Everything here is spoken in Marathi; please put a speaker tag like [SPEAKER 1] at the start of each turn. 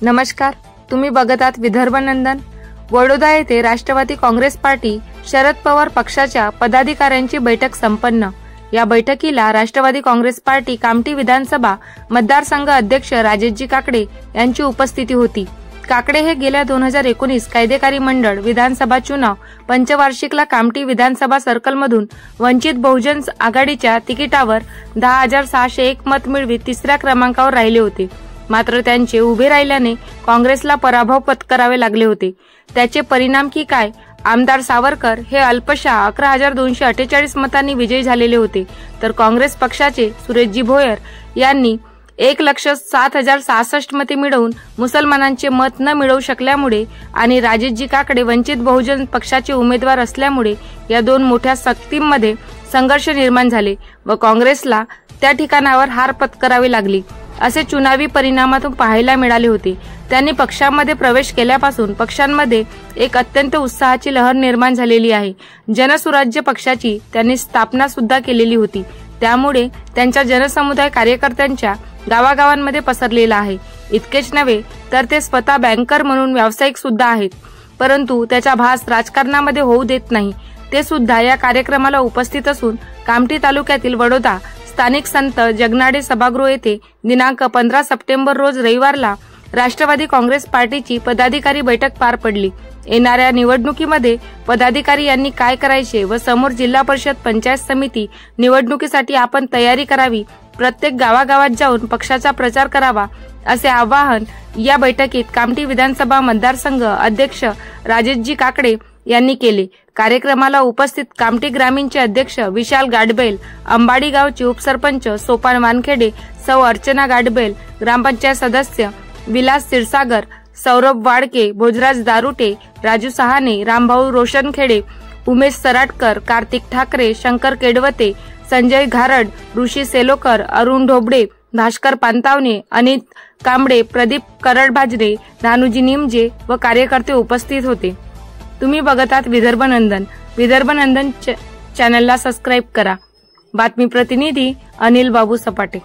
[SPEAKER 1] नमस्कार, तुम्ही बघत आहात विदर्भ नंदन। वडोदा येथे राष्ट्रवादी काँग्रेस पार्टी शरद पवार पक्षाच्या पदाधिकाऱ्यांची बैठक संपन्न। या बैठकीला राष्ट्रवादी काँग्रेस पार्टी कामठी विधानसभा मतदारसंघ अध्यक्ष राजेशजी काकडे यांची उपस्थिती होती। काकडे हे गेल्या 2019 कायदेकारी मंडळ विधानसभा चुनाव पंचवार्षिकला कामठी विधानसभा सर्कलमधून वंचित बहुजन आघाडीच्या तिकिटावर 10,601 मत मिळवित तिसऱ्या क्रमांकावर राहिले होते। मात्र त्यांचे उभे राहिल्याने काँग्रेसला पराभव पत्करावे लागले होते। त्याचे परिणाम की काय? आमदार सावरकर हे अल्पशा 11,248 मतांनी विजयी झालेले होते, तर काँग्रेस पक्षाचे सुरेशजी भोयर यांनी 1,07,066 मते मिळवून मुसलमानांचे मत न मिळवू शकल्यामुळे आणि राजेशजी काकडे वंचित बहुजन पक्षाचे उमेदवार असल्यामुळे या दोन मोठ्या शक्तींमध्ये संघर्ष निर्माण झाले व काँग्रेसला त्या ठिकाणावर हार पत्करावी लागली असे चुनावी परिणामातून पाहायला मिळाले होते। त्यांनी पक्षामध्ये प्रवेश केल्यापासून पक्षांमध्ये एक अत्यंत उत्साहाची लहर निर्माण झालेली आहे। जनसुराज्य पक्षाची त्यांनी स्थापना सुद्धा केलेली होती, त्यामुळे त्यांचा जनसमुदाय कार्यकर्त्यांच्या गावागावांमध्ये पसरलेला आहे। इतकेच नव्हे तर ते स्वतः बँकर म्हणून व्यावसायिक सुद्धा आहेत, परंतु त्याचा भास राजकारणामध्ये होऊ देत नाही। ते सुद्धा या कार्यक्रमाला उपस्थित असून कामठी तालुक्यातील वडोदा स्थानिक संत जगनाडे सभागृह येथे दिनांक 15 सप्टेंबर रोज रविवारला राष्ट्रवादी काँग्रेस पार्टीची पदाधिकारी बैठक पार पडली। येणाऱ्या निवडणुकीमध्ये पदाधिकारी यांनी काय करायचे व समोर जिल्हा परिषद पंचायत समिती निवडणुकीसाठी आपण तयारी करावी, प्रत्येक गावागावात जाऊन पक्षाचा प्रचार करावा असे आवाहन या बैठकीत कामठी विधानसभा मतदारसंघ अध्यक्ष राजेशजी काकडे यांनी केले। कार्यक्रमाला उपस्थित कामठी ग्रामीणचे अध्यक्ष विशाल गाडबैल, अंबाडी गावचे उपसरपंच सोपान वानखेडे, सौ अर्चना गाडबैल, ग्रामपंचायत सदस्य विलास क्षीरसागर, सौरभ वाडके, भोजराज दारुटे, राजू सहाने, रामभाऊ रोशनखेडे, उमेश सराटकर, कार्तिक ठाकरे, शंकर केडवते, संजय घारड, ऋषी सेलोकर, अरुण ढोबडे, भास्कर पांतावणे, अनित कांबळे, प्रदीप करडभाजरे, धानुजी निमजे व कार्यकर्ते उपस्थित होते। तुम्ही बघत आहात विदर्भ नंदन। विदर्भ नंदन चॅनलला सबस्क्राइब करा। बातमी प्रतिनिधी अनिल बाबू सपाटे।